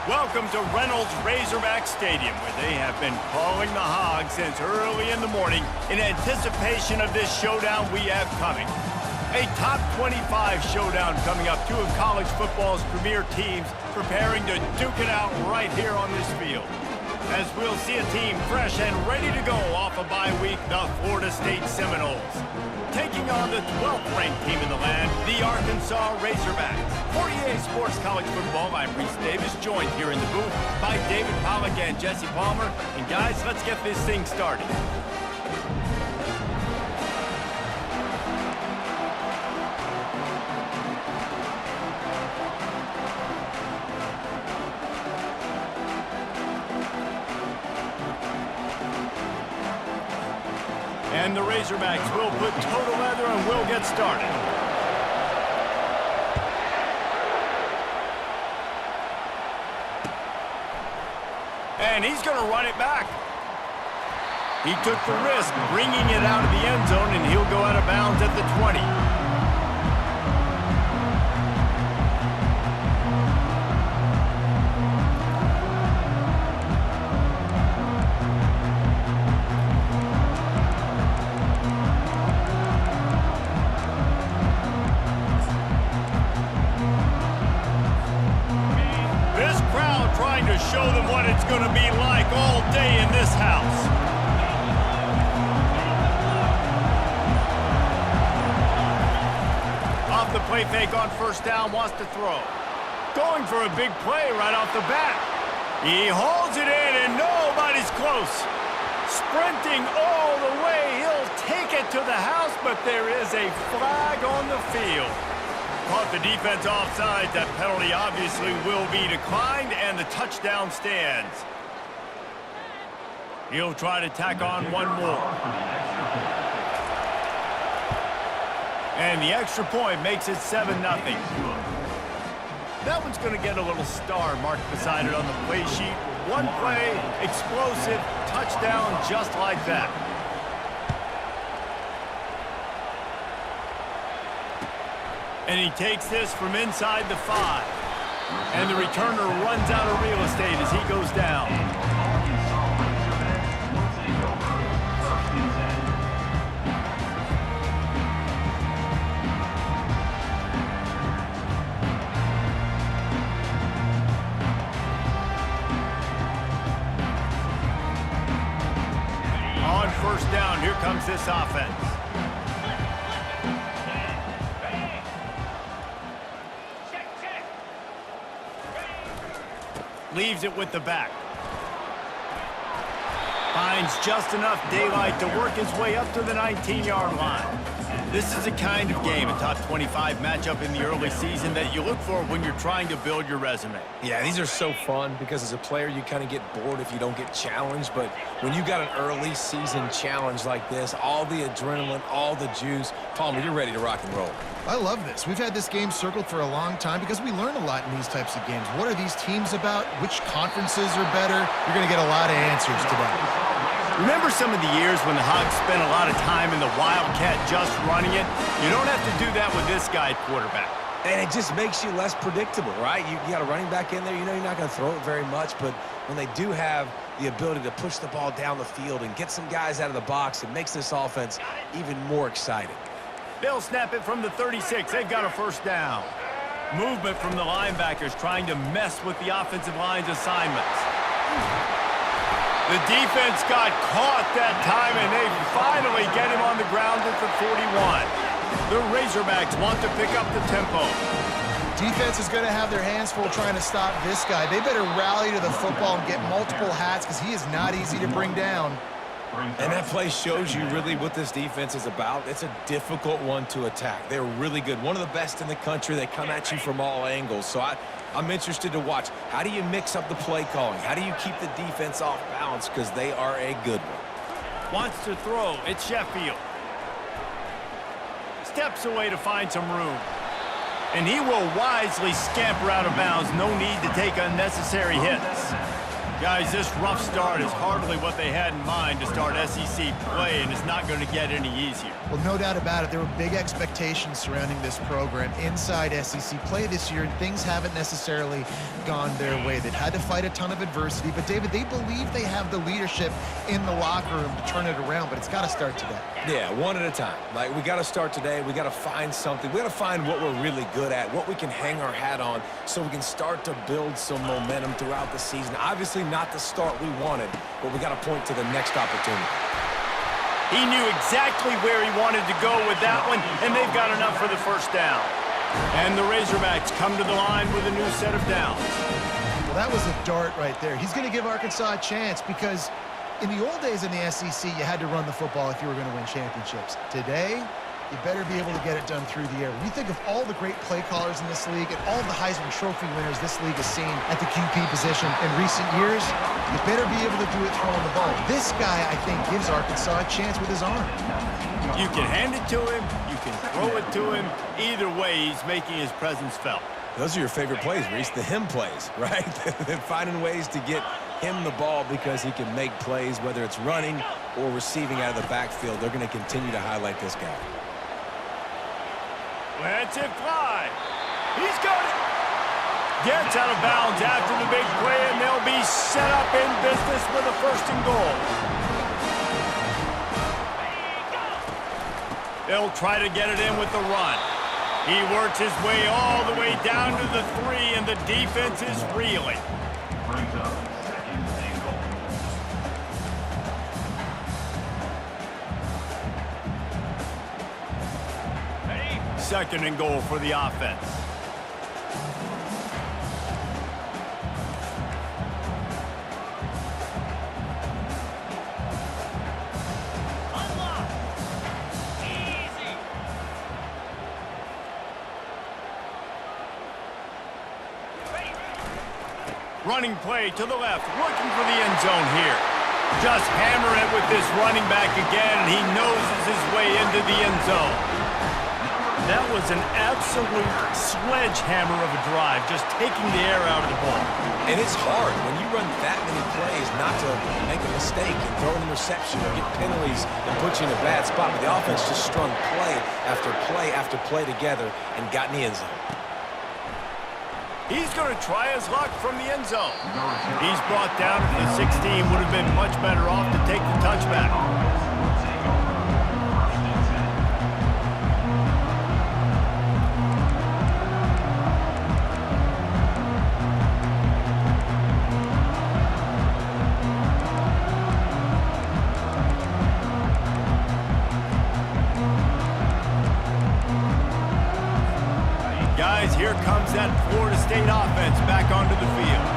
Welcome to Reynolds Razorback Stadium, where they have been calling the Hogs since early in the morning in anticipation of this showdown we have coming. A top 25 showdown coming up. Two of college football's premier teams preparing to duke it out right here on this field. As we'll see a team fresh and ready to go off a bye week, the Florida State Seminoles. Taking on the 12th ranked team in the land, the Arkansas Razorbacks. For EA Sports College Football, I'm Reese Davis, joined here in the booth by David Pollack and Jesse Palmer. And guys, let's get this thing started. And the Razorbacks will put total leather and will get started. And he's going to run it back. He took the risk, bringing it out of the end zone, and he'll go out of bounds at the 20. Show them what it's going to be like all day in this house. Off the play fake on first down, wants to throw. Going for a big play right off the bat. He holds it in and nobody's close. Sprinting all the way, he'll take it to the house, but there is a flag on the field. Caught the defense offside. That penalty obviously will be declined, and the touchdown stands. He'll try to tack on one more. And the extra point makes it 7-0. That one's going to get a little star marked beside it on the play sheet. One play, explosive, touchdown just like that. And he takes this from inside the 5. And the returner runs out of real estate as he goes down. On first down, here comes this offense. Leaves it with the back. Finds just enough daylight to work his way up to the 19-yard line. This is the kind of game, a top 25 matchup in the early season, that you look for when you're trying to build your resume. Yeah, these are so fun because as a player, you kind of get bored if you don't get challenged. But when you got an early season challenge like this, all the adrenaline, all the juice, Palmer, you're ready to rock and roll. I love this. We've had this game circled for a long time because we learn a lot in these types of games. What are these teams about? Which conferences are better? You're going to get a lot of answers today. Remember some of the years when the Hogs spent a lot of time in the Wildcat just running it? You don't have to do that with this guy at quarterback. And it just makes you less predictable, right? You got a running back in there. You know you're not going to throw it very much, but when they do have the ability to push the ball down the field and get some guys out of the box, it makes this offense even more exciting. They'll snap it from the 36. They've got a first down. Movement from the linebackers trying to mess with the offensive line's assignments. The defense got caught that time, and they finally get him on the ground at the 41. The Razorbacks want to pick up the tempo. Defense is going to have their hands full trying to stop this guy. They better rally to the football and get multiple hats because he is not easy to bring down. And that play shows you really what this defense is about. It's a difficult one to attack. They're really good. One of the best in the country. They come at you from all angles. So I'm interested to watch. How do you mix up the play calling? How do you keep the defense off balance? Because they are a good one. Wants to throw. It's Sheffield. Steps away to find some room. And he will wisely scamper out of bounds. No need to take unnecessary hits. Guys, this rough start is hardly what they had in mind to start SEC play, and it's not going to get any easier. Well, no doubt about it. There were big expectations surrounding this program inside SEC play this year, and things haven't necessarily gone their way. They've had to fight a ton of adversity, but, David, they believe they have the leadership in the locker room to turn it around, but it's got to start today. Yeah, one at a time. Like, we got to start today. We got to find something. We got to find what we're really good at, what we can hang our hat on, so we can start to build some momentum throughout the season. Obviously, not the start we wanted, but we got to point to the next opportunity. He knew exactly where he wanted to go with that one, and they've got enough for the first down. And the Razorbacks come to the line with a new set of downs. Well, that was a dart right there. He's going to give Arkansas a chance because in the old days in the SEC, you had to run the football if you were going to win championships. Today, you better be able to get it done through the air. When you think of all the great play callers in this league and all the Heisman Trophy winners this league has seen at the QB position in recent years, you better be able to do it throwing the ball. This guy, I think, gives Arkansas a chance with his arm. You can hand it to him, you can throw it to him. Either way, he's making his presence felt. Those are your favorite plays, Reese, the him plays, right? They're finding ways to get him the ball because he can make plays, whether it's running or receiving out of the backfield. They're going to continue to highlight this guy. Lets it fly. He's got it. Gets out of bounds after the big play, and they'll be set up in business with a 1st and goal. They'll try to get it in with the run. He works his way all the way down to the 3, and the defense is reeling. Brings up 2nd and goal. 2nd and goal for the offense. Running play to the left, looking for the end zone here. Just hammer it with this running back again, and he noses his way into the end zone. That was an absolute sledgehammer of a drive, just taking the air out of the ball. And it's hard when you run that many plays not to make a mistake and throw an interception or get penalties and put you in a bad spot. But the offense just strung play after play after play together and got in the end zone. He's going to try his luck from the end zone. He's brought down to the 16. Would have been much better off to take the touchback. Guys, here comes that Florida State offense back onto the field.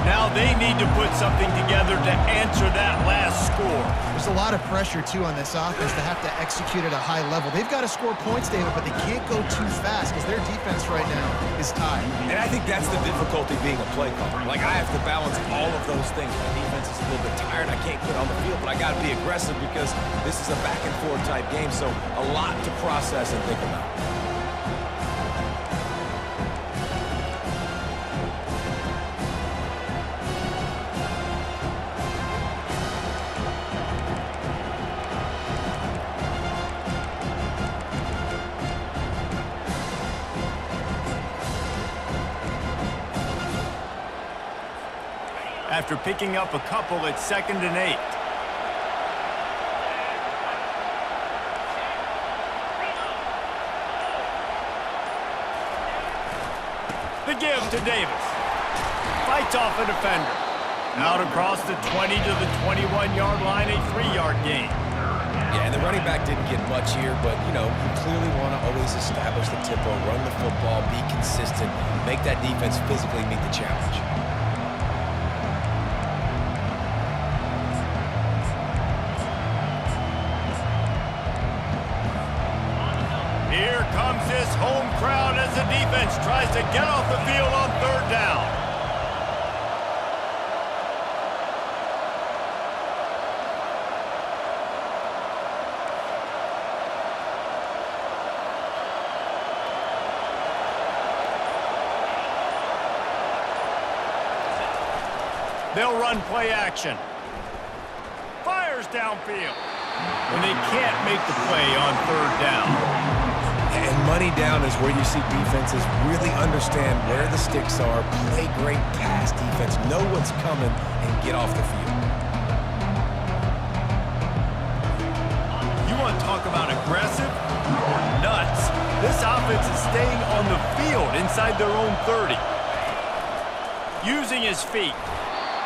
Now they need to put something together to answer that last score. There's a lot of pressure, too, on this offense to have to execute at a high level. They've got to score points, David, but they can't go too fast because their defense right now is tied. And I think that's the difficulty being a play caller. Like, I have to balance all of those things. My defense is a little bit tired. I can't get on the field, but I got to be aggressive because this is a back-and-forth type game, so a lot to process and think about. After picking up a couple at 2nd and 8. The give to Davis. Fights off a defender. Out across the 20 to the 21-yard line, a 3-yard gain. Yeah, and the running back didn't get much here, but, you know, you clearly want to always establish the tempo, run the football, be consistent, make that defense physically meet the challenge. Here comes this home crowd as the defense tries to get off the field on 3rd down. They'll run play action. Fires downfield. And they can't make the play on third down. And money down is where you see defenses really understand where the sticks are, play great pass defense, know what's coming, and get off the field. You want to talk about aggressive or nuts? This offense is staying on the field inside their own 30. Using his feet.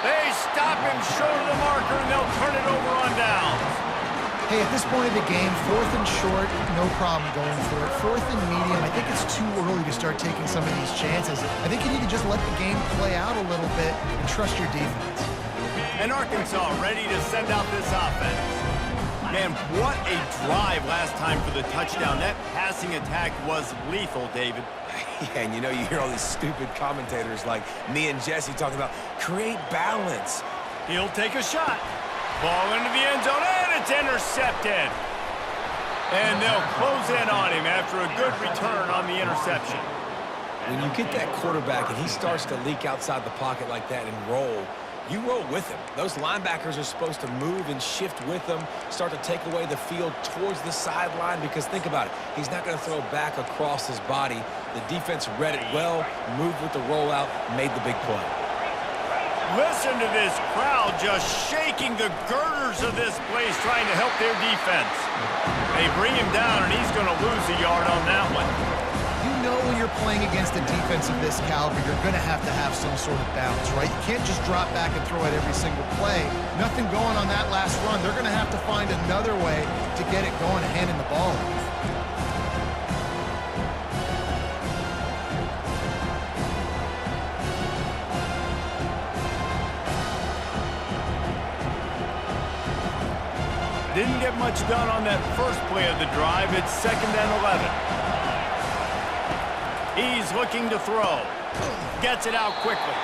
They stop him short of the marker, and they'll turn it over on downs. Hey, at this point of the game, 4th and short, no problem going for it. 4th and medium, I think it's too early to start taking some of these chances. I think you need to just let the game play out a little bit and trust your defense. And Arkansas ready to send out this offense. Man, what a drive last time for the touchdown. That passing attack was lethal, David. Yeah, and you know, you hear all these stupid commentators like me and Jesse talking about create balance. He'll take a shot. Ball into the end zone, and it's intercepted. And they'll close in on him after a good return on the interception. When you get that quarterback and he starts to leak outside the pocket like that and roll, you roll with him. Those linebackers are supposed to move and shift with him, start to take away the field towards the sideline, because think about it, he's not going to throw back across his body. The defense read it well, moved with the rollout, made the big play. Listen to this crowd just shaking the girders of this place, trying to help their defense. They bring him down, and he's going to lose a yard on that one. You know when you're playing against a defense of this caliber, you're going to have some sort of balance, right? You can't just drop back and throw it every single play. Nothing going on that last run. They're going to have to find another way to get it going and handing the ball off. Didn't get much done on that first play of the drive. It's 2nd and 11. He's looking to throw. Gets it out quickly.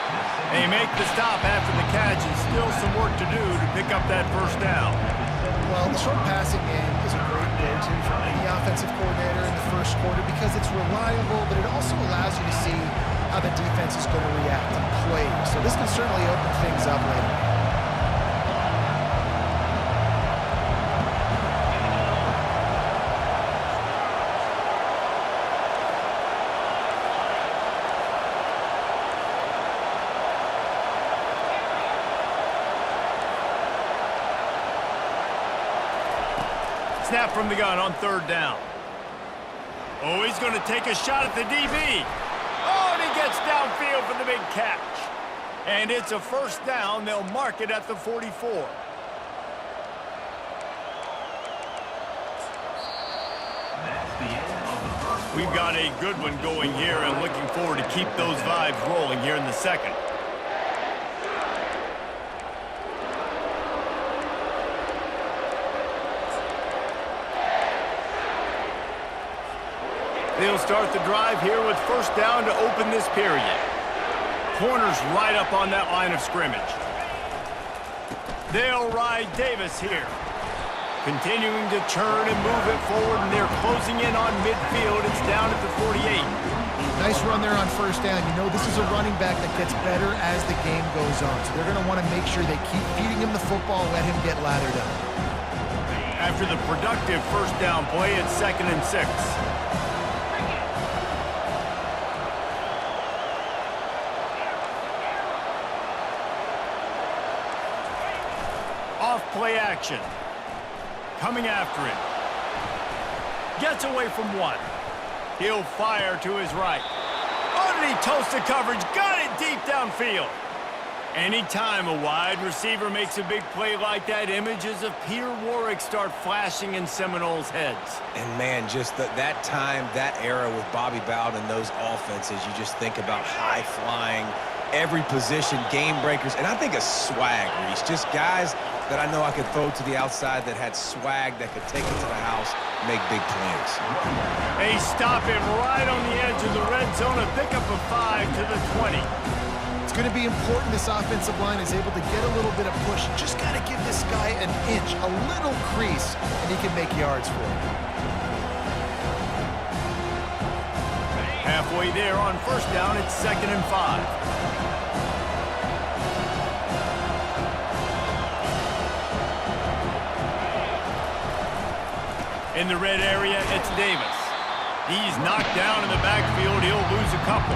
They make the stop after the catch, and still some work to do to pick up that first down. Well, the short passing game is a great go-to for any offensive coordinator in the first quarter because it's reliable, but it also allows you to see how the defense is going to react and play. So this can certainly open things up later. Snap from the gun on 3rd down. Oh, he's going to take a shot at the DB. Oh, and he gets downfield for the big catch. And it's a 1st down. They'll mark it at the 44. That's the end of the first. We've got a good one going here, and looking forward to keep those vibes rolling here in the second. They'll start the drive here with 1st down to open this period. Corners right up on that line of scrimmage. They'll ride Davis here. Continuing to churn and move it forward, and they're closing in on midfield. It's down at the 48. Nice run there on 1st down. You know, this is a running back that gets better as the game goes on. So they're going to want to make sure they keep feeding him the football and let him get lathered up. After the productive 1st down play, it's 2nd and 6. Off play action. Coming after him. Gets away from one. He'll fire to his right. Underneath toasted coverage. Got it deep downfield. Anytime a wide receiver makes a big play like that, images of Peter Warrick start flashing in Seminoles' heads. And man, just that time, that era with Bobby Bowden and those offenses, you just think about high-flying, every position, game breakers, and I think of swag, Reese. Just guys that I know I could throw to the outside that had swag that could take it to the house, make big plays. They stop him right on the edge of the red zone, a pickup of 5 to the 20. It's going to be important this offensive line is able to get a little bit of push. Just got to give this guy an inch, a little crease, and he can make yards for it. Halfway there on 1st down, it's 2nd and 5. In the red area, it's Davis. He's knocked down in the backfield. He'll lose a couple.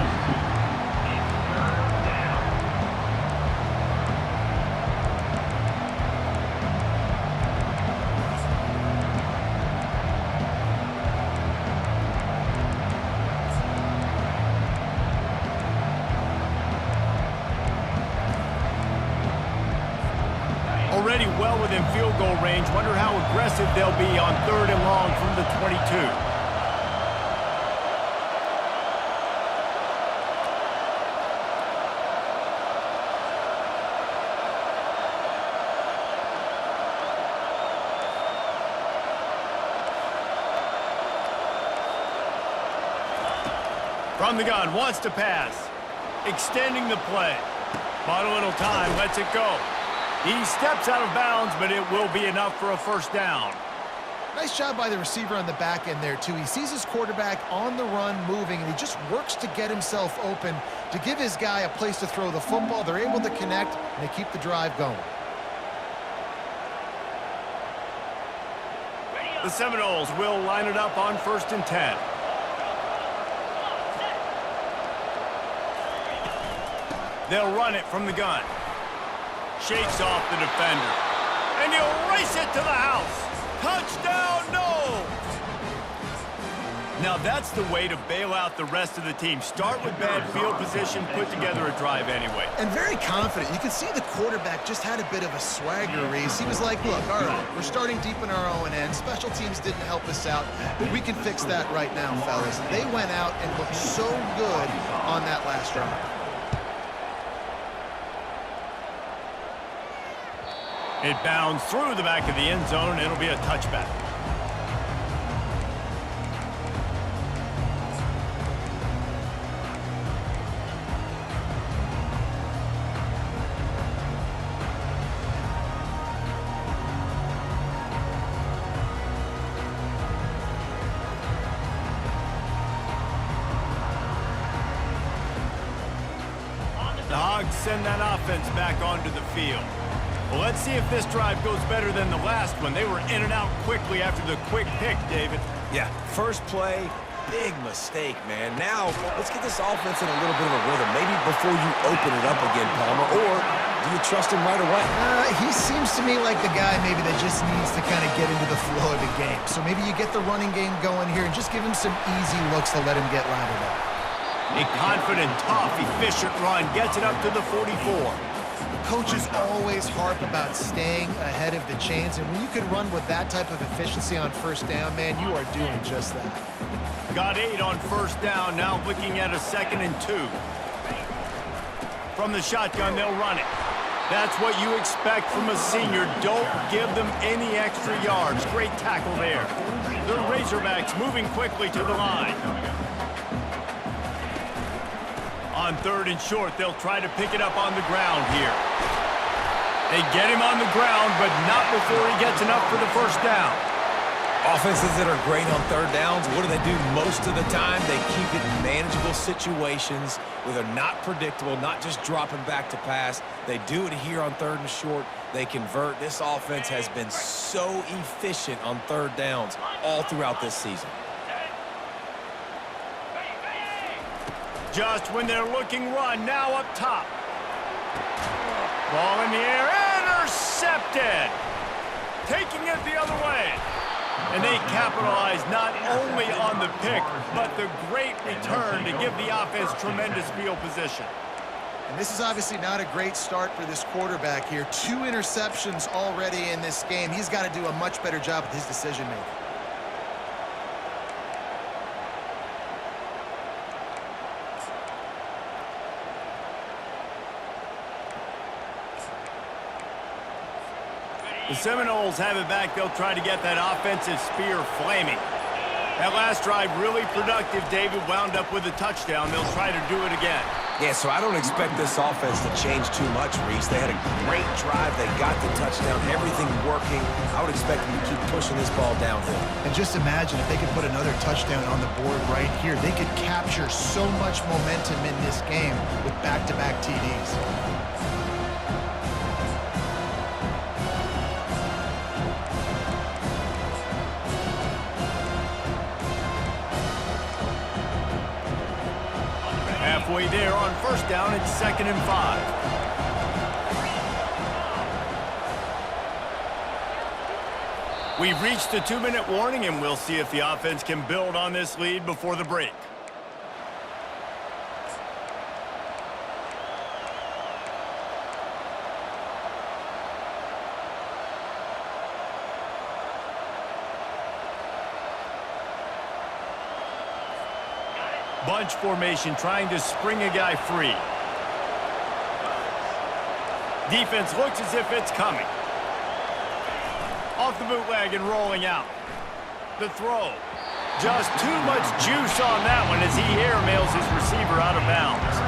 Already well within field goal range. Wonder how aggressive they'll be on 3rd and long from the 22. From the gun, wants to pass. Extending the play. Bought a little time, lets it go. He steps out of bounds, but it will be enough for a first down. Nice job by the receiver on the back end there, too. He sees his quarterback on the run moving, and he just works to get himself open to give his guy a place to throw the football. They're able to connect, and they keep the drive going. The Seminoles will line it up on 1st and 10. They'll run it from the gun. Shakes off the defender. And he'll race it to the house. Touchdown, no! Now that's the way to bail out the rest of the team. Start with bad field position, put together a drive anyway. And very confident. You can see the quarterback just had a bit of a swagger race. He was like, look, all right, we're starting deep in our own end. Special teams didn't help us out, but we can fix that right now, fellas. They went out and looked so good on that last drive. It bounds through the back of the end zone. It'll be a touchback. The Hogs send that offense back onto the field. Well, let's see if this drive goes better than the last one. They were in and out quickly after the quick pick, David. Yeah, first play, big mistake, man. Now, let's get this offense in a little bit of a rhythm. Maybe before you open it up again, Palmer, or do you trust him right away? He seems to me like the guy maybe that just needs to kind of get into the flow of the game. So maybe you get the running game going here and just give him some easy looks to let him get lathered up. A confident, tough, efficient run gets it up to the 44. Coaches always harp about staying ahead of the chains, and when you can run with that type of efficiency on 1st down, man, you are doing just that. Got 8 on 1st down, now looking at a 2nd and 2. From the shotgun, they'll run it. That's what you expect from a senior. Don't give them any extra yards. Great tackle there. The Razorbacks moving quickly to the line. On 3rd and short, they'll try to pick it up on the ground here. They get him on the ground, but not before he gets enough for the first down. Offenses that are great on 3rd downs, what do? Most of the time, they keep it in manageable situations where they're not predictable, not just dropping back to pass. They do it here on 3rd and short. They convert. This offense has been so efficient on 3rd downs all throughout this season. Just when they're looking run, now up top. Ball in the air, intercepted. Taking it the other way. And they capitalize not only on the pick, but the great return to give the offense tremendous field position. And this is obviously not a great start for this quarterback here. 2 interceptions already in this game. He's got to do a much better job with his decision-making. The Seminoles have it back. They'll try to get that offensive spear flaming. That last drive really productive. David wound up with a touchdown. They'll try to do it again. Yeah, so I don't expect this offense to change too much, Reese. They had a great drive. They got the touchdown. Everything working. I would expect them to keep pushing this ball downhill. And just imagine if they could put another touchdown on the board right here. They could capture so much momentum in this game with back-to-back TDs. down. It's 2nd and 5. We've reached the 2-minute warning, and we'll see if the offense can build on this lead before the break. Bunch formation, trying to spring a guy free. Defense looks as if it's coming. Off the bootleg and rolling out. The throw. Just too much juice on that one as he airmails his receiver out of bounds.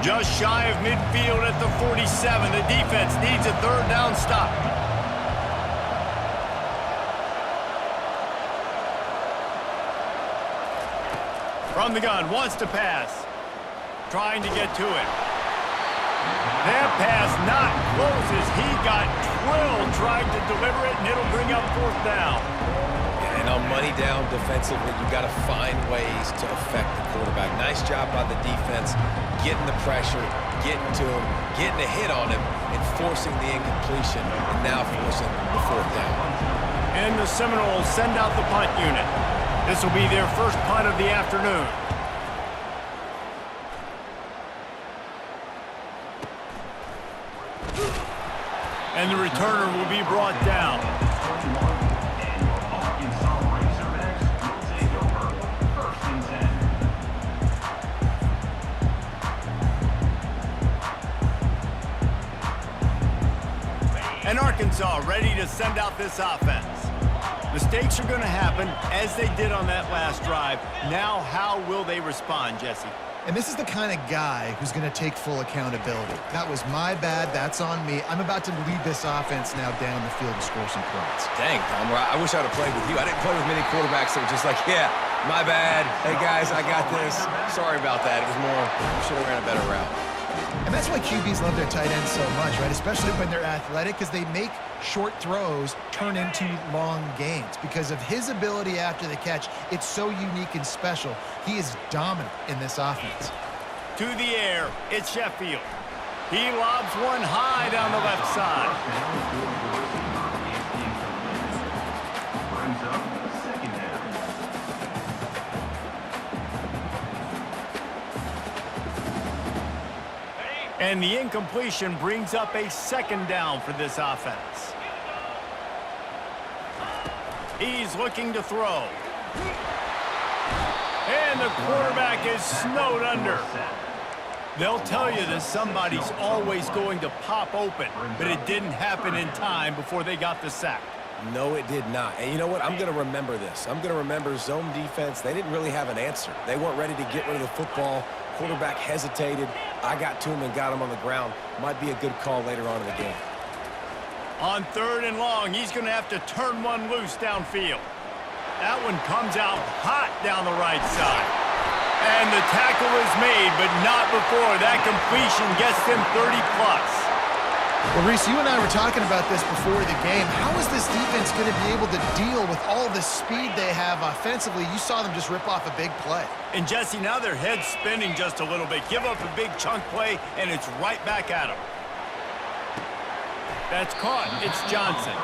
Just shy of midfield at the 47. The defense needs a 3rd down stop. From the gun, wants to pass. Trying to get to it. That pass not close as he got drilled trying to deliver it, and it'll bring up 4th down. And on money down defensively, you got to find ways to affect the quarterback. Nice job by the defense, getting the pressure, getting to him, getting a hit on him, and forcing the incompletion, and now forcing the 4th down. And the Seminoles send out the punt unit. This will be their first punt of the afternoon. And the returner will be brought down. And Arkansas ready to send out this offense. Mistakes are going to happen as they did on that last drive. Now, how will they respond, Jesse? And this is the kind of guy who's going to take full accountability. That was my bad. That's on me. I'm about to lead this offense now down the field to score some points. Dang, Tom, I wish I would have played with you. I didn't play with many quarterbacks that were just like, yeah, my bad. Hey, guys, I got this. Sorry about that. It was more, I should have ran a better route. And that's why QBs love their tight ends so much, right? Especially when they're athletic, because they make short throws turn into long gains. Because of his ability after the catch, it's so unique and special. He is dominant in this offense. To the air, it's Sheffield. He lobs one high down the left side. Brings up 2nd down. And the incompletion brings up a 2nd down for this offense. He's looking to throw. And the quarterback is snowed under. They'll tell you that somebody's always going to pop open, but it didn't happen in time before they got the sack. No, it did not. And you know what? I'm going to remember this. I'm going to remember zone defense. They didn't really have an answer. They weren't ready to get rid of the football. Quarterback hesitated. I got to him and got him on the ground. Might be a good call later on in the game. On 3rd and long, he's going to have to turn one loose downfield. That one comes out hot down the right side. And the tackle is made, but not before that completion gets them 30+. Well, Reese, you and I were talking about this before the game. How is this defense going to be able to deal with all the speed they have offensively? You saw them just rip off a big play. And, Jesse, now their head's spinning just a little bit. Give up a big chunk play, and it's right back at them. That's caught. It's Johnson.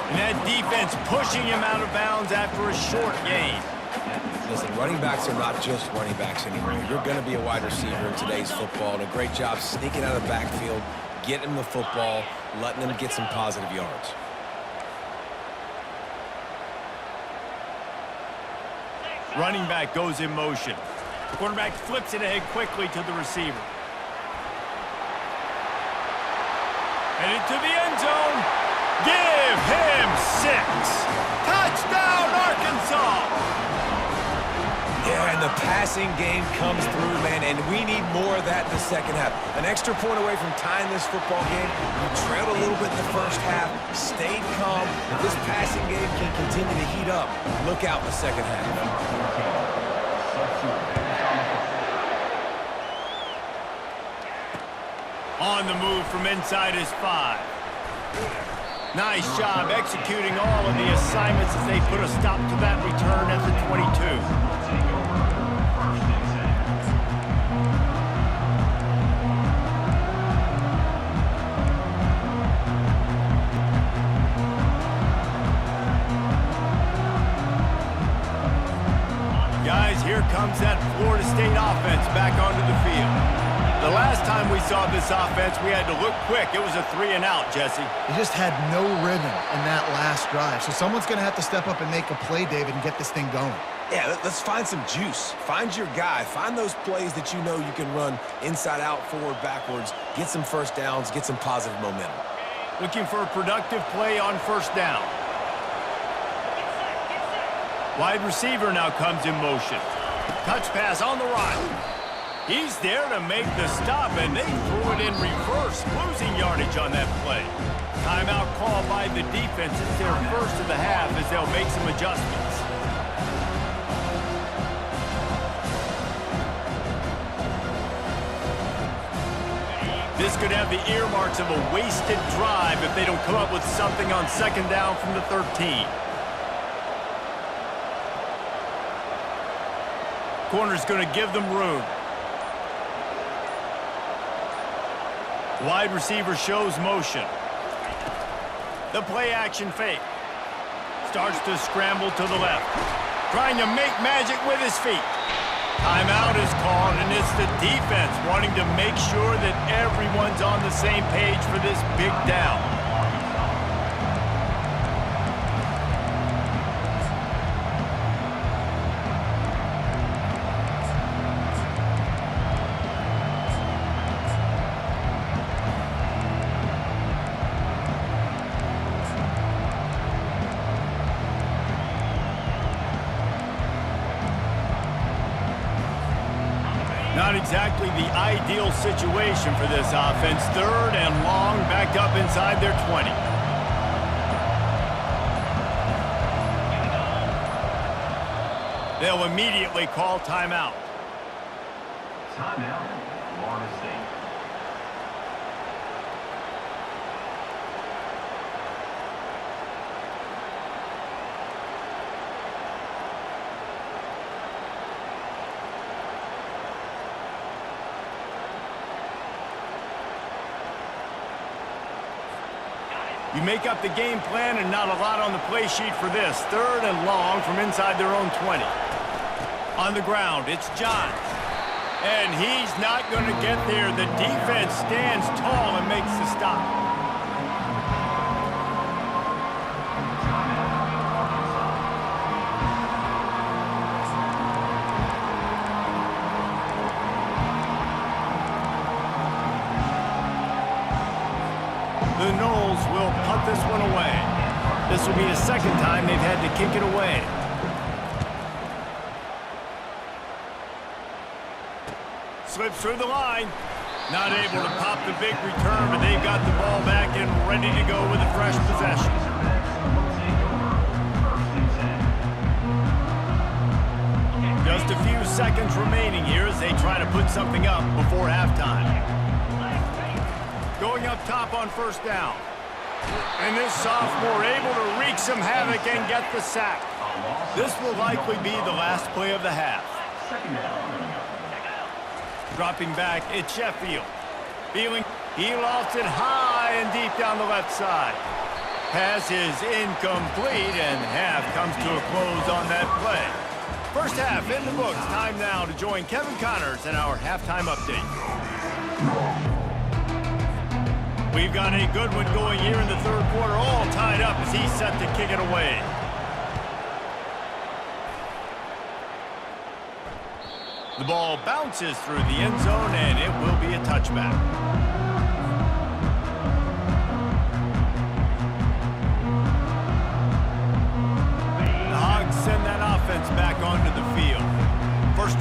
And that defense pushing him out of bounds after a short gain. Listen, running backs are not just running backs anymore. You're going to be a wide receiver in today's football, and a great job sneaking out of the backfield, getting them the football, letting them get some positive yards. Running back goes in motion. Quarterback flips it ahead quickly to the receiver. Headed to the end zone. Give him 6. Touchdown, Arkansas! Yeah, And the passing game comes through, man, and we need more of that in the second half. An extra point away from tying this football game. You trailed a little bit in the first half, stayed calm. If this passing game can continue to heat up, look out in the second half. On the move from inside his 5. Nice job executing all of the assignments as they put a stop to that return at the 22. Guys, here comes that Florida State offense back onto the field. The last time we saw this offense, we had to look quick. It was a 3-and-out, Jesse. He just had no rhythm in that last drive. So someone's going to have to step up and make a play, David, and get this thing going. Yeah, let's find some juice. Find your guy. Find those plays that you know you can run inside out, forward, backwards. Get some first downs. Get some positive momentum. Looking for a productive play on first down. Wide receiver now comes in motion. Touch pass on the right. He's there to make the stop, and they threw it in reverse, losing yardage on that play. Timeout called by the defense. It's their first of the half as they'll make some adjustments. This could have the earmarks of a wasted drive if they don't come up with something on second down from the 13. Corner's going to give them room. Wide receiver shows motion. The play action fake. Starts to scramble to the left. Trying to make magic with his feet. Timeout is called, and it's the defense wanting to make sure that everyone's on the same page for this big down. Not exactly the ideal situation for this offense. 3rd and long, backed up inside their 20. They'll immediately call timeout. Timeout, Florida State. You make up the game plan and not a lot on the play sheet for this. 3rd and long from inside their own 20. On the ground, it's Johns. And he's not going to get there. The defense stands tall and makes the stop. The Noles will punt this one away. This will be the second time they've had to kick it away. Slips through the line. Not able to pop the big return, but they've got the ball back and ready to go with a fresh possession. Just a few seconds remaining here as they try to put something up before halftime. Going up top on first down. And this sophomore able to wreak some havoc and get the sack. This will likely be the last play of the half. Dropping back, it's Sheffield. He lofts it high and deep down the left side. Pass is incomplete, and half comes to a close on that play. First half in the books. Time now to join Kevin Connors in our halftime update. We've got a good one going here in the 3rd quarter, all tied up as he's set to kick it away. The ball bounces through the end zone, and it will be a touchback. The Hogs send that offense back onto the field. First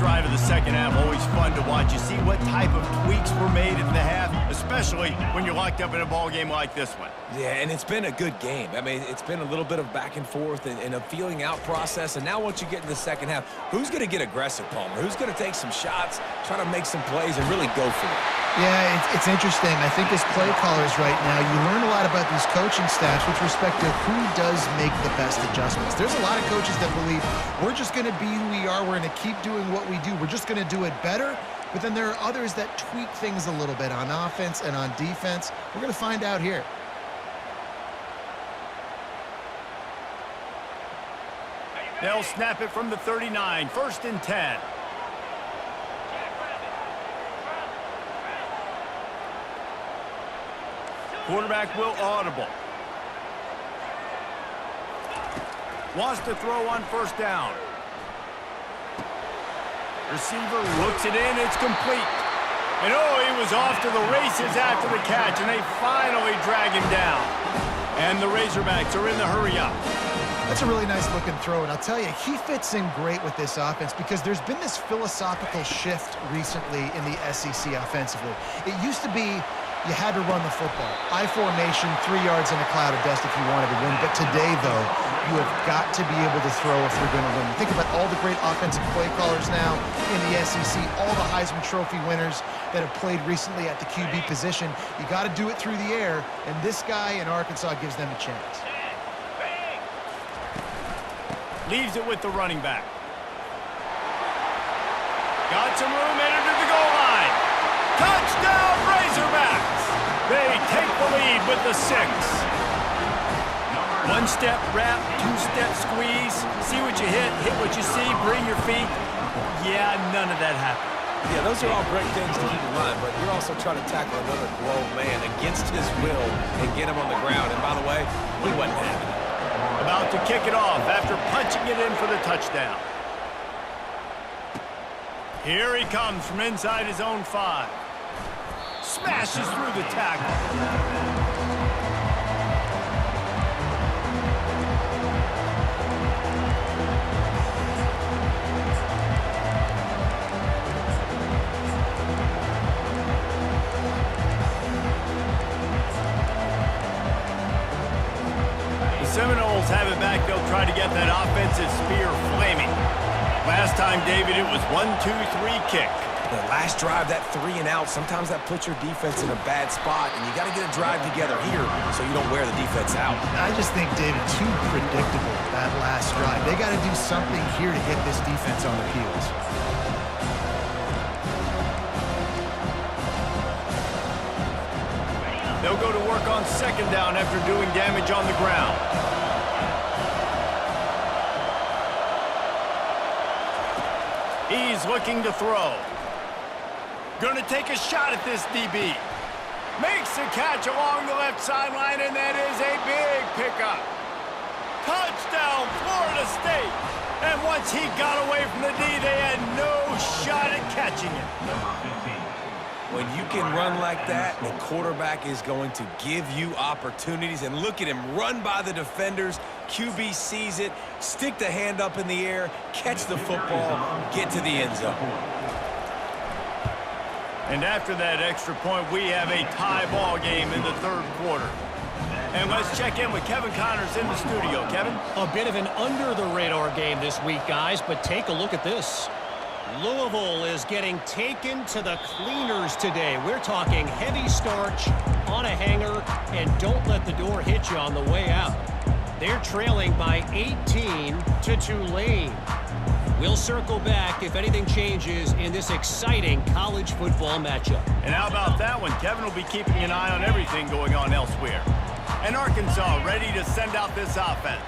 second half always fun to watch. You see what type of tweaks were made in the half, especially when you're locked up in a ball game like this one. Yeah, and it's been a good game. I mean, it's been a little bit of back and forth and a feeling out process. And now once you get in the second half, who's going to get aggressive, Palmer? Who's going to take some shots, try to make some plays, and really go for it? Yeah, it's interesting. I think as play callers right now, you learn a lot about these coaching staffs with respect to who does make the best adjustments. There's a lot of coaches that believe we're just going to be who we are. We're going to keep doing what we do. We're just going to do it better. But then there are others that tweak things a little bit on offense and on defense. We're going to find out here. They'll snap it from the 39, 1st and 10. Quarterback will audible. Wants to throw on 1st down. Receiver looks it in. It's complete. And oh, he was off to the races after the catch, and they finally drag him down. And the Razorbacks are in the hurry-up. That's a really nice looking throw, and I'll tell you, he fits in great with this offense because there's been this philosophical shift recently in the SEC offensively. It used to be you had to run the football. I formation, 3 yards in a cloud of dust if you wanted to win. But today, though, you have got to be able to throw if you're going to win. Think about all the great offensive play callers now in the SEC, all the Heisman Trophy winners that have played recently at the QB position. You got to do it through the air, and this guy in Arkansas gives them a chance. Leaves it with the running back. Got some room, entered to the goal line. Touchdown, Razorbacks! They take the lead with the 6. One-step wrap, 2-step squeeze. See what you hit what you see, bring your feet. Yeah, none of that happened. Yeah, those are all great things to keep in mind, but you're also trying to tackle another grown man against his will and get him on the ground. And by the way, he wasn't having it. About to kick it off after punching it in for the touchdown. Here he comes from inside his own 5. Smashes through the tackle. Seminoles have it back. They'll try to get that offensive spear flaming. Last time, David, it was 1-2-3 kick. The last drive, that 3 and out, sometimes that puts your defense in a bad spot, and you got to get a drive together here so you don't wear the defense out. I just think, David, too predictable, that last drive. They got to do something here to get this defense on their heels. They'll go to work on 2nd down after doing damage on the ground. He's looking to throw. Gonna take a shot at this DB. Makes the catch along the left sideline, and that is a big pickup. Touchdown, Florida State. And once he got away from the D, they had no shot at catching it. When you can run like that, the quarterback is going to give you opportunities. And look at him run by the defenders. QB sees it, stick the hand up in the air, catch the football, get to the end zone. And after that extra point, we have a tie ball game in the 3rd quarter. And let's check in with Kevin Connors in the studio. Kevin? A bit of an under-the-radar game this week, guys, but take a look at this. Louisville is getting taken to the cleaners today. We're talking heavy starch on a hanger, and don't let the door hit you on the way out. They're trailing by 18 to Tulane. We'll circle back if anything changes in this exciting college football matchup. And how about that one? Kevin will be keeping an eye on everything going on elsewhere. And Arkansas ready to send out this offense.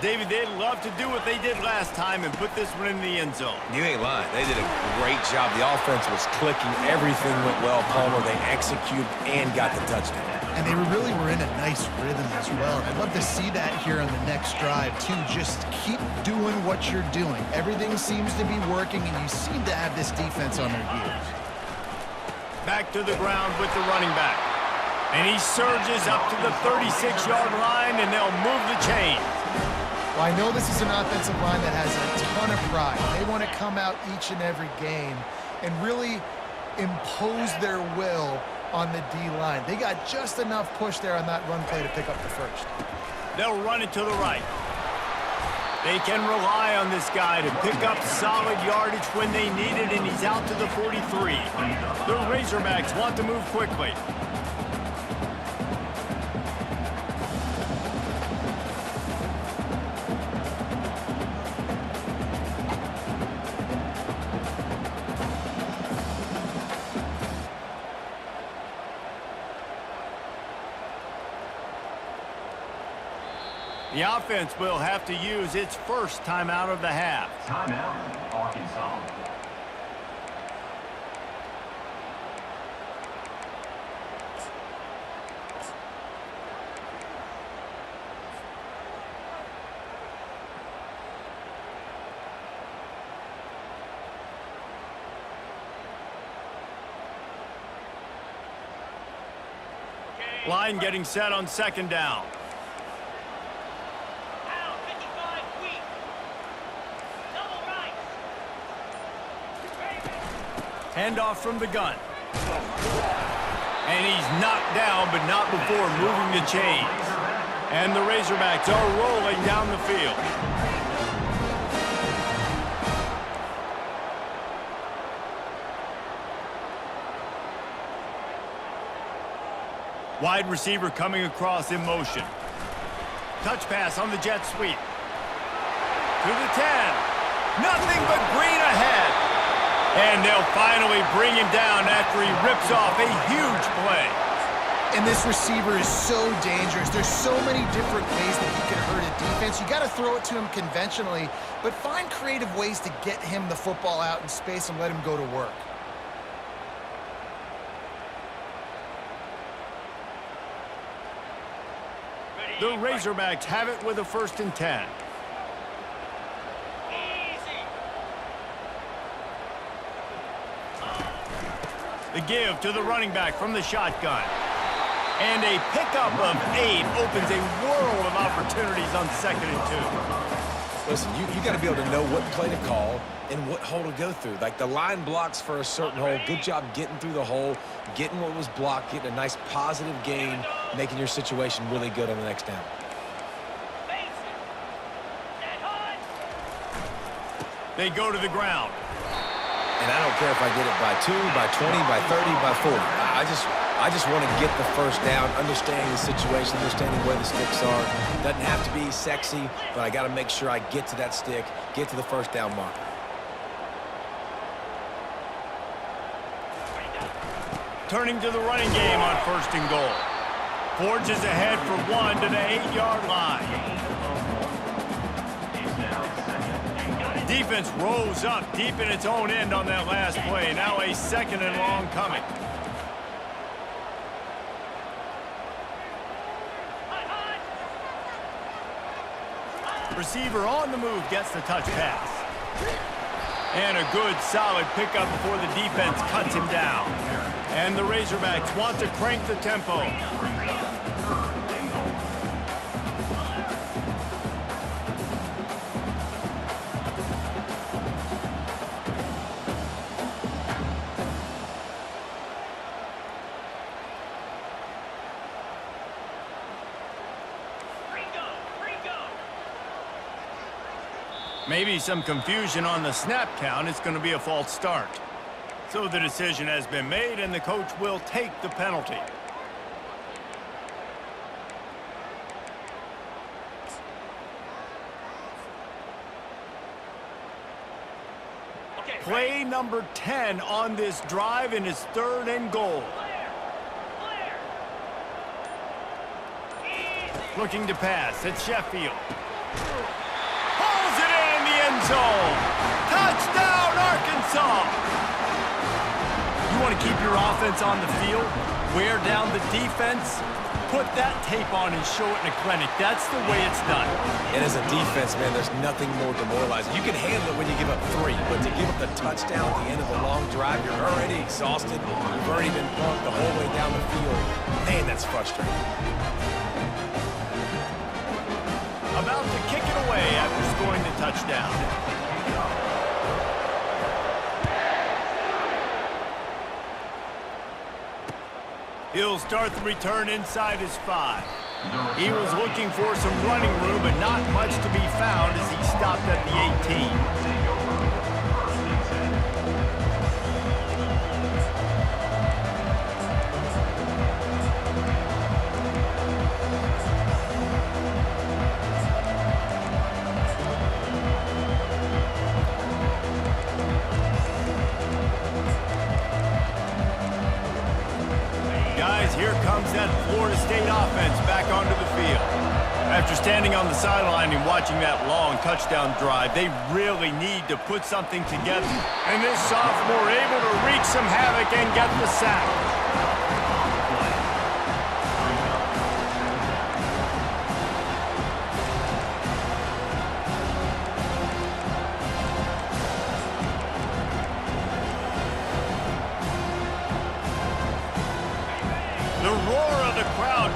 David, they'd love to do what they did last time and put this one in the end zone. You ain't lying. They did a great job. The offense was clicking. Everything went well, Palmer. They executed and got the touchdown. And they really were in a nice rhythm as well. I'd love to see that here on the next drive, too. Just keep doing what you're doing. Everything seems to be working, and you seem to have this defense on their heels. Back to the ground with the running back. And he surges up to the 36-yard line, and they'll move the chains. Well, I know this is an offensive line that has a ton of pride. They want to come out each and every game and really impose their will on the D-line. They got just enough push there on that run play to pick up the first. They'll run it to the right. They can rely on this guy to pick up solid yardage when they need it, and he's out to the 43. The Razorbacks want to move quickly. The offense will have to use its first timeout of the half. Timeout, Arkansas. Line getting set on second down. Handoff from the gun. And he's knocked down, but not before moving the chains. And the Razorbacks are rolling down the field. Wide receiver coming across in motion. Touch pass on the jet sweep. To the 10. Nothing but green ahead. And they'll finally bring him down after he rips off a huge play. And this receiver is so dangerous. There's so many different ways that he can hurt a defense. You got to throw it to him conventionally, but find creative ways to get him the football out in space and let him go to work. The Razorbacks have it with a 1st and 10. The give to the running back from the shotgun. And a pickup of 8 opens a world of opportunities on 2nd and 2. Listen, you got to be able to know what play to call and what hole to go through. Like the line blocks for a certain hole. Good job getting through the hole, getting what was blocked, getting a nice positive gain, making your situation really good on the next down. They go to the ground. And I don't care if I get it by 2, by 20, by 30, by 40. I just want to get the first down, understanding the situation, understanding where the sticks are. Doesn't have to be sexy, but I got to make sure I get to that stick, get to the first down marker. Turning to the running game on 1st and goal. Forges ahead for 1 to the 8-yard line. Defense rose up deep in its own end on that last play. Now a 2nd and long coming. Receiver on the move gets the touch pass. And a good solid pickup before the defense cuts him down. And the Razorbacks want to crank the tempo. Maybe some confusion on the snap count. It's going to be a false start. So the decision has been made, and the coach will take the penalty. Play number 10 on this drive, and it's 3rd and goal. Looking to pass. It's Sheffield. End zone. Touchdown, Arkansas! You want to keep your offense on the field, wear down the defense, put that tape on and show it in a clinic. That's the way it's done. And as a defense, man, there's nothing more demoralizing. You can handle it when you give up 3, but to give up the touchdown at the end of a long drive, you're already exhausted. You've already been pumped the whole way down the field. Man, that's frustrating. A about to kick it away after scoring the touchdown. He'll start the return inside his 5. He was looking for some running room, but not much to be found as he stopped at the 18. Here comes that Florida State offense back onto the field. After standing on the sideline and watching that long touchdown drive, they really need to put something together. And this sophomore able to wreak some havoc and get the sack.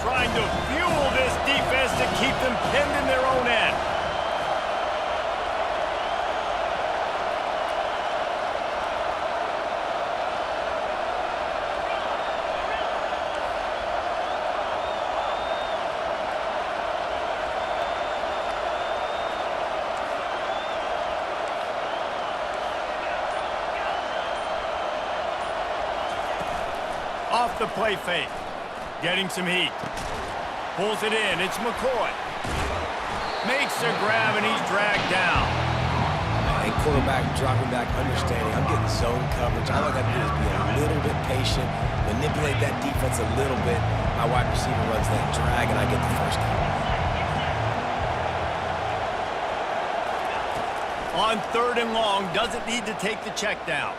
Trying to fuel this defense to keep them pinned in their own end. Off the play fake. Getting some heat. Pulls it in. It's McCoy. Makes a grab, and he's dragged down. Hey, quarterback dropping back, understanding. I'm getting zone coverage. All I got to do is be a little bit patient, manipulate that defense a little bit. My wide receiver runs that drag, and I get the first down. On 3rd and long, doesn't need to take the check down.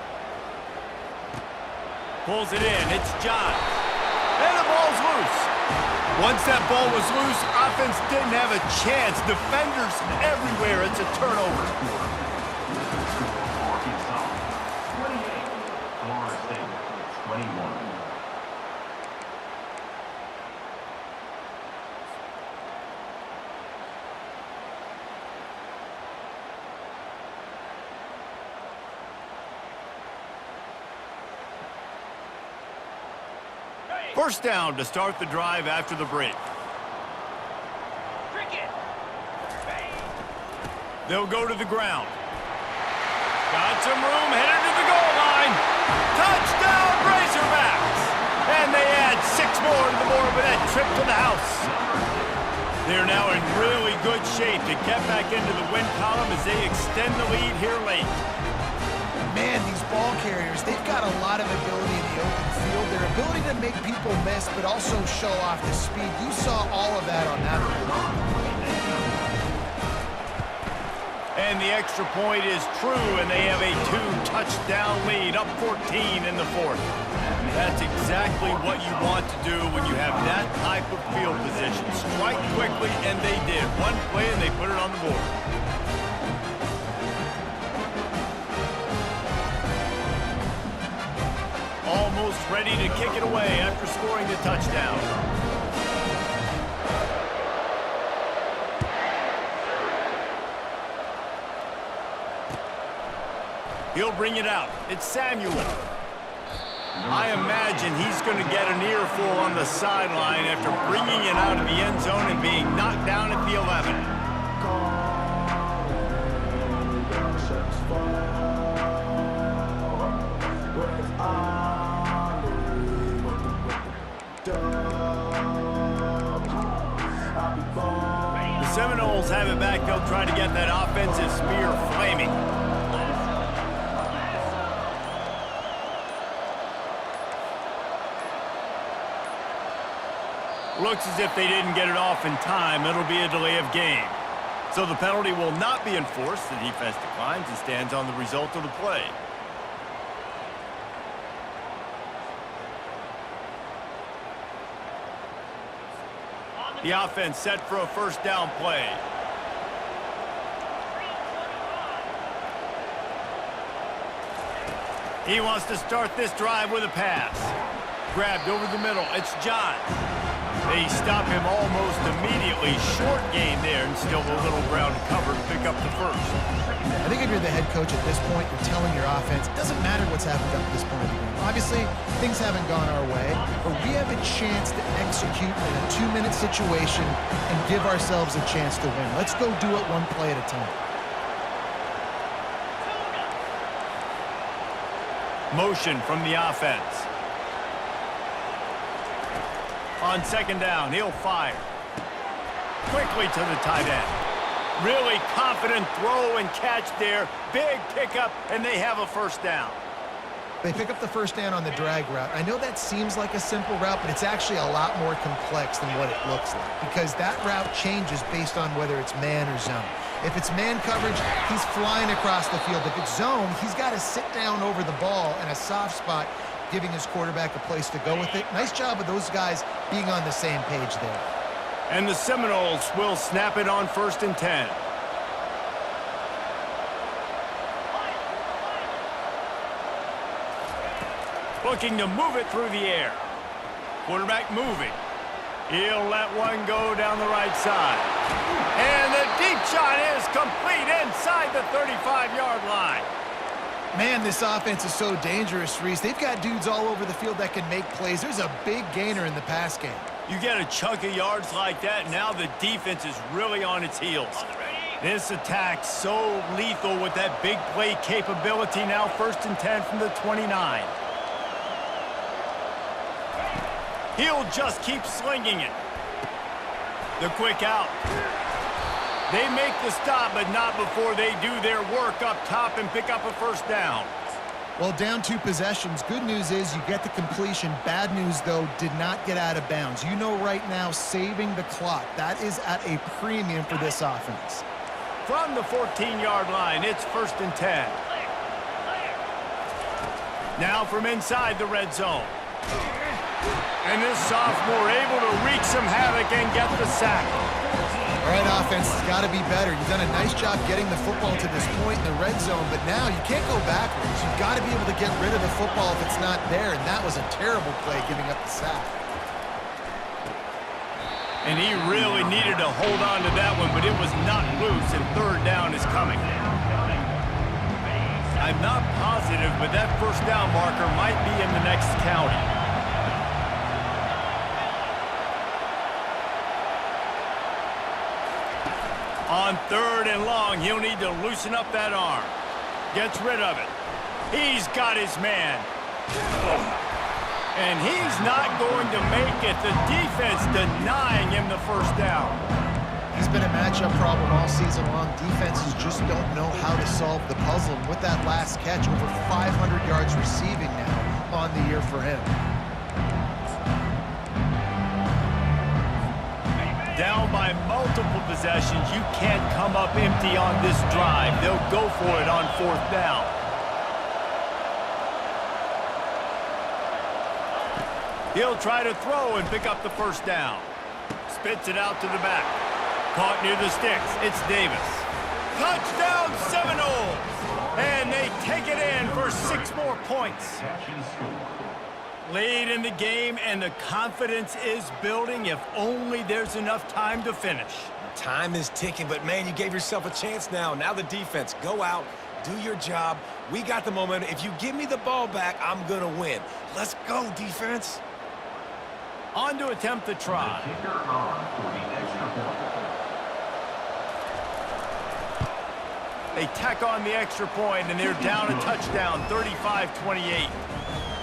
Pulls it in. It's John. And the ball's loose. Once that ball was loose, offense didn't have a chance. Defenders everywhere. It's a turnover. Arkansas 28, Florida State 21. First down to start the drive after the break. They'll go to the ground. Got some room, headed to the goal line. Touchdown, Razorbacks! And they add 6 more to the board with that trip to the house. They're now in really good shape to get back into the win column as they extend the lead here late. Man, these ball carriers, they've got a lot of ability in the open field. Their ability to make people miss, but also show off the speed. You saw all of that on that one. And the extra point is true, and they have a 2-touchdown lead, up 14 in the 4th. That's exactly what you want to do when you have that type of field position. Strike quickly, and they did. One play, and they put it on the board. Almost ready to kick it away after scoring the touchdown. He'll bring it out. It's Samuel. I imagine he's going to get an earful on the sideline after bringing it out of the end zone and being knocked down at the 11. The Seminoles have it back. They'll try to get that offensive spear flaming. Looks as if they didn't get it off in time. It'll be a delay of game. So the penalty will not be enforced. The defense declines and stands on the result of the play. The offense set for a first down play. He wants to start this drive with a pass. Grabbed over the middle. It's John. They stop him almost immediately. Short gain there, and still a little ground to cover to pick up the first. I think if you're the head coach at this point, you're telling your offense, it doesn't matter what's happened up to this point of the game. Obviously, things haven't gone our way, but we have a chance to execute in a 2-minute situation and give ourselves a chance to win. Let's go do it one play at a time. Motion from the offense. On second down, he'll fire. Quickly to the tight end. Really confident throw and catch there. Big pickup, and they have a first down. They pick up the first down on the drag route. I know that seems like a simple route, but it's actually a lot more complex than what it looks like because that route changes based on whether it's man or zone. If it's man coverage, he's flying across the field. If it's zone, he's got to sit down over the ball in a soft spot, giving his quarterback a place to go with it. Nice job of those guys being on the same page there. And the Seminoles will snap it on 1st and 10. Looking to move it through the air. Quarterback moving. He'll let one go down the right side. And the deep shot is complete inside the 35-yard line. Man, this offense is so dangerous, Reese. They've got dudes all over the field that can make plays. There's a big gainer in the pass game. You get a chunk of yards like that, now the defense is really on its heels. This attack so lethal with that big play capability. Now 1st and 10 from the 29. He'll just keep slinging it. The quick out. They make the stop, but not before they do their work up top and pick up a first down. Well, down 2 possessions. Good news is you get the completion. Bad news, though, did not get out of bounds. You know right now, saving the clock. That is at a premium for this offense. From the 14-yard line, it's 1st and 10. Now from inside the red zone. And this sophomore able to wreak some havoc and get the sack. All right, offense has got to be better. You've done a nice job getting the football to this point in the red zone, but now you can't go backwards. You've got to be able to get rid of the football if it's not there, and that was a terrible play giving up the sack. And he really needed to hold on to that one, but it was not loose, and 3rd down is coming. I'm not positive, but that first down marker might be in the next county. On 3rd and long, he'll need to loosen up that arm. Gets rid of it. He's got his man. And he's not going to make it. The defense denying him the first down. He's been a matchup problem all season long. Defenses just don't know how to solve the puzzle. And with that last catch, over 500 yards receiving now on the year for him. Down by multiple possessions, you can't come up empty on this drive. They'll go for it on 4th down. He'll try to throw and pick up the first down. Spits it out to the back. Caught near the sticks. It's Davis. Touchdown Seminoles! And they take it in for 6 more points. Late in the game, and the confidence is building if only there's enough time to finish. Time is ticking, but, man, you gave yourself a chance now. Now the defense, go out, do your job. We got the momentum. If you give me the ball back, I'm going to win. Let's go, defense. On to attempt the try. They tack on the extra point, and they're down a touchdown, 35-28.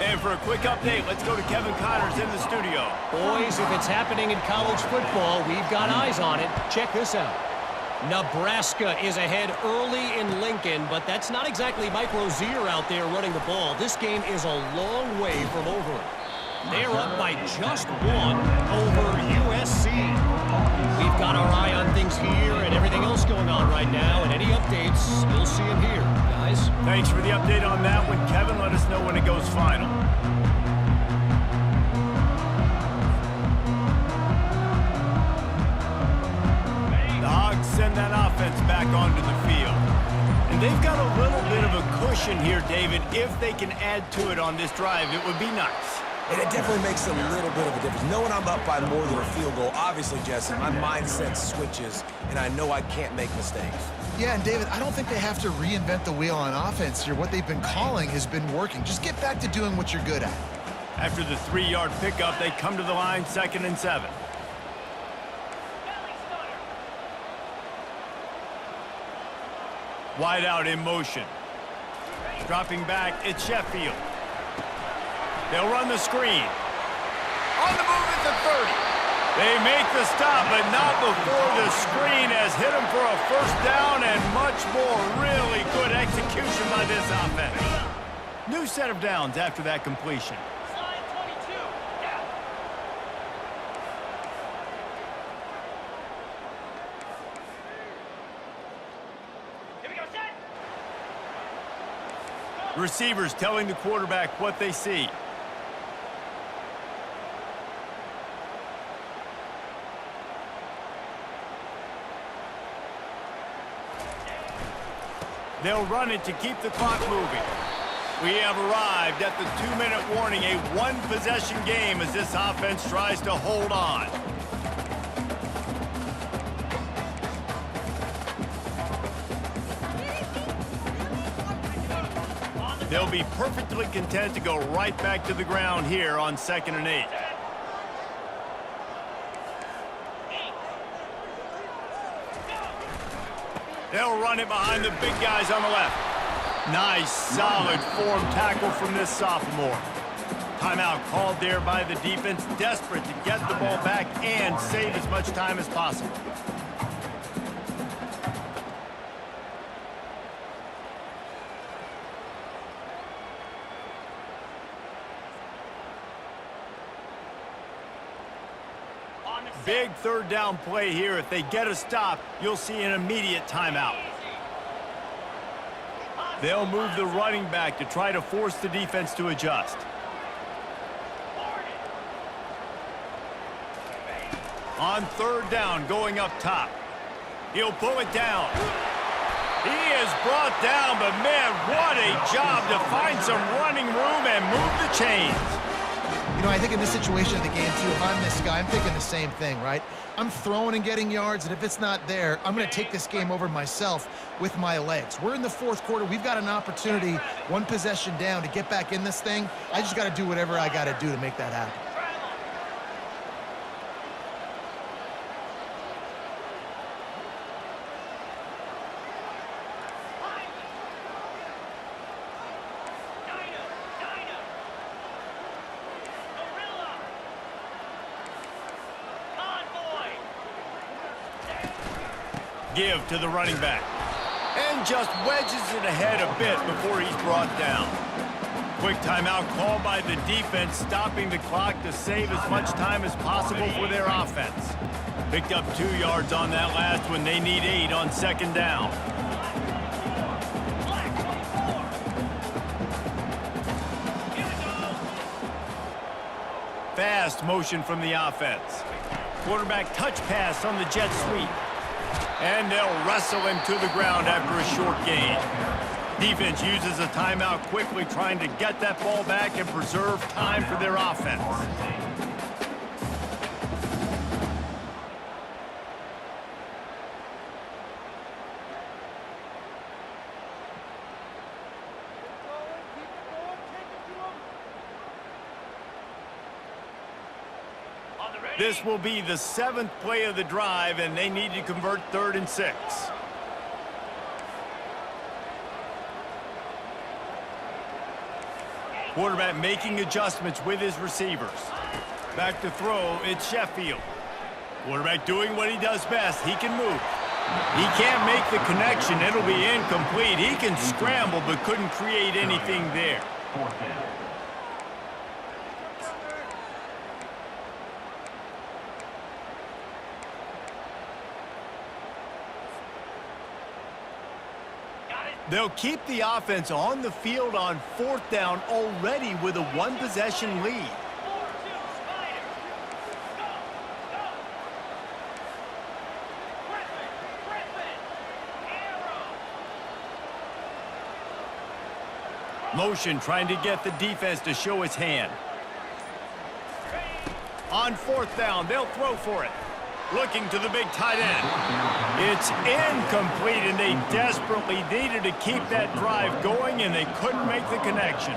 And for a quick update, let's go to Kevin Connors in the studio. Boys, if it's happening in college football, we've got eyes on it. Check this out. Nebraska is ahead early in Lincoln, but that's not exactly Mike Rozier out there running the ball. This game is a long way from over. They're up by just 1 over USC. We've got our eye on things here and everything else going on right now, and any updates, you'll see them here, guys. Thanks for the update on that one, Kevin. Let us know when it goes final. The Hogs send that offense back onto the field. And they've got a little bit of a cushion here, David. If they can add to it on this drive, it would be nice. And it definitely makes a little bit of a difference. Knowing I'm up by more than a field goal, obviously, Jesse, my mindset switches, and I know I can't make mistakes. Yeah, and David, I don't think they have to reinvent the wheel on offense here. What they've been calling has been working. Just get back to doing what you're good at. After the 3-yard pickup, they come to the line, 2nd and 7. Wide out in motion. Dropping back, it's Sheffield. They'll run the screen. On the move at the 30. They make the stop, but not before the screen has hit them for a 1st down and much more. Really good execution by this offense. New set of downs after that completion. Receivers telling the quarterback what they see. They'll run it to keep the clock moving. We have arrived at the 2-minute warning, a 1-possession game as this offense tries to hold on. They'll be perfectly content to go right back to the ground here on 2nd and 8. They'll run it behind the big guys on the left. Nice, solid form tackle from this sophomore. Timeout called there by the defense, desperate to get the ball back and save as much time as possible. Big 3rd down play here. If they get a stop, you'll see an immediate timeout. They'll move the running back to try to force the defense to adjust. On 3rd down, going up top. He'll pull it down. He is brought down, but man, what a job to find some running room and move the chains. You know, I think in this situation of the game, too, if I'm this guy, I'm thinking the same thing, right? I'm throwing and getting yards, and if it's not there, I'm going to take this game over myself with my legs. We're in the 4th quarter. We've got an opportunity, 1 possession down, to get back in this thing. I just got to do whatever I got to do to make that happen. Give to the running back. And just wedges it ahead a bit before he's brought down. Quick timeout called by the defense, stopping the clock to save as much time as possible for their offense. Picked up 2 yards on that last one. They need 8 on 2nd down. Fast motion from the offense. Quarterback touch pass on the jet sweep. And they'll wrestle him to the ground after a short gain. Defense uses a timeout quickly, trying to get that ball back and preserve time for their offense. This will be the 7th play of the drive, and they need to convert 3rd and 6. Quarterback making adjustments with his receivers. Back to throw, it's Sheffield. Quarterback doing what he does best. He can move. He can't make the connection. It'll be incomplete. He can scramble, but couldn't create anything there. 4th down. They'll keep the offense on the field on 4th down already with a 1-possession lead. Motion trying to get the defense to show its hand. On 4th down, they'll throw for it. Looking to the big tight end. It's incomplete, and they desperately needed to keep that drive going, and they couldn't make the connection.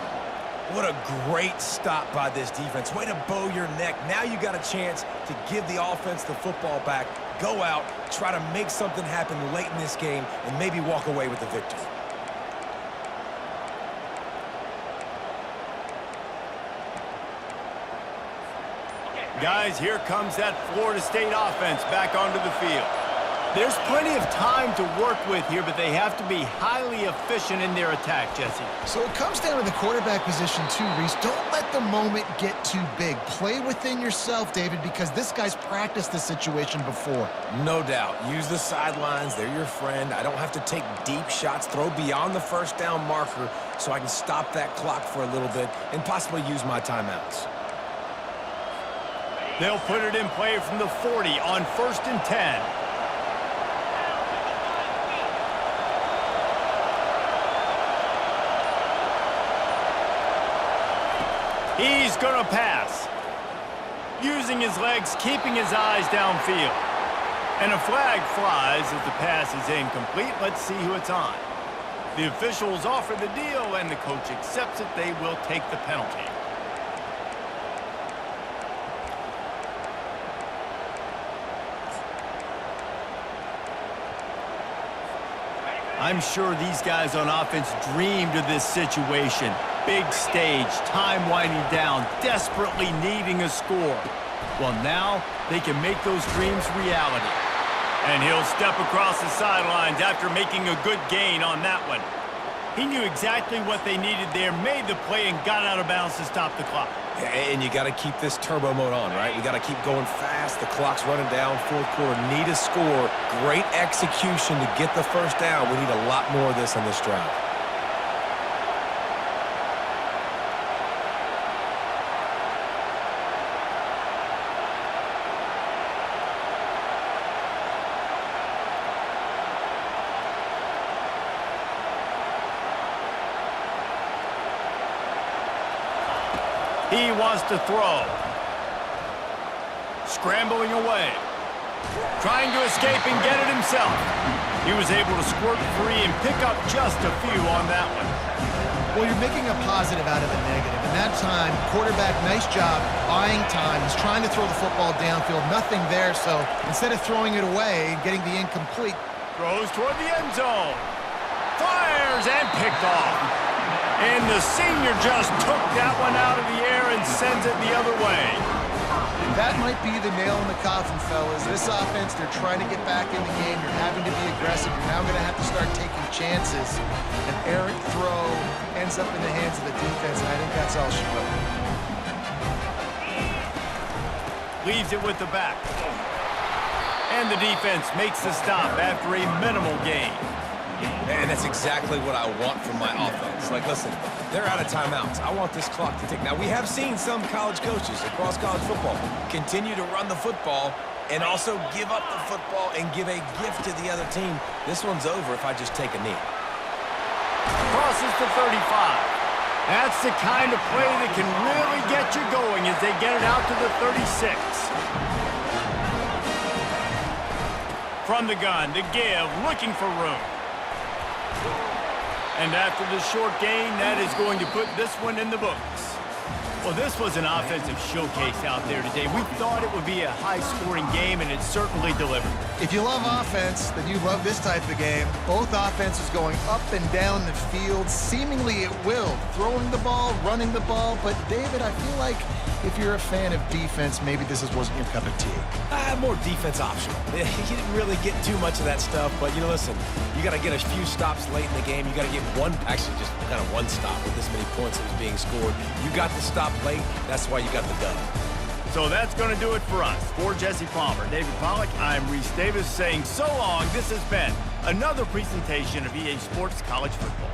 What a great stop by this defense. Way to bow your neck. Now you got a chance to give the offense the football back, go out, try to make something happen late in this game, and maybe walk away with the victory. Guys, here comes that Florida State offense back onto the field. There's plenty of time to work with here, but they have to be highly efficient in their attack, Jesse. So it comes down to the quarterback position too, Reese. Don't let the moment get too big. Play within yourself, David, because this guy's practiced this situation before. No doubt. Use the sidelines. They're your friend. I don't have to take deep shots, throw beyond the first down marker so I can stop that clock for a little bit and possibly use my timeouts. They'll put it in play from the 40 on 1st and 10. He's going to pass. Using his legs, keeping his eyes downfield. And a flag flies as the pass is incomplete. Let's see who it's on. The officials offer the deal, and the coach accepts it. They will take the penalty. I'm sure these guys on offense dreamed of this situation. Big stage, time winding down, desperately needing a score. Well, now they can make those dreams reality. And he'll step across the sidelines after making a good gain on that one. He knew exactly what they needed there, made the play, and got out of bounds to stop the clock. And you got to keep this turbo mode on, right? You got to keep going fast. The clock's running down. 4th quarter, need a score. Great execution to get the first down. We need a lot more of this on this drive. He wants to throw. Scrambling away. Trying to escape and get it himself. He was able to squirt free and pick up just a few on that one. Well, you're making a positive out of a negative. And that time, quarterback, nice job, buying time. He's trying to throw the football downfield. Nothing there, so instead of throwing it away and getting the incomplete. Throws toward the end zone. Fires and picked off. And the senior just took that one out of the air and sends it the other way. That might be the nail in the coffin, fellas. This offense, they're trying to get back in the game. You're having to be aggressive. You're now going to have to start taking chances. An errant throw ends up in the hands of the defense, and I think that's all she wrote. Leaves it with the back. And the defense makes the stop after a minimal gain. And that's exactly what I want from my offense. Like, listen, they're out of timeouts. I want this clock to tick. Now, we have seen some college coaches across college football continue to run the football and also give up the football and give a gift to the other team. This one's over if I just take a knee. Crosses to 35. That's the kind of play that can really get you going as they get it out to the 36. From the gun, to give, looking for room. And after the short gain, that is going to put this one in the books. Well, this was an offensive showcase out there today. We thought it would be a high-scoring game, and it certainly delivered. If you love offense, then you love this type of game. Both offenses going up and down the field, seemingly at will. Throwing the ball, running the ball. But, David, I feel like if you're a fan of defense, maybe this wasn't your cup of tea. More defense optional. You didn't really get too much of that stuff, but, you know, listen, you got to get a few stops late in the game. You got to get actually just kind of one stop with this many points that was being scored. You got the stop late. That's why you got the dub. So that's going to do it for us. For Jesse Palmer, David Pollack, I'm Reese Davis saying so long. This has been another presentation of EA Sports College Football.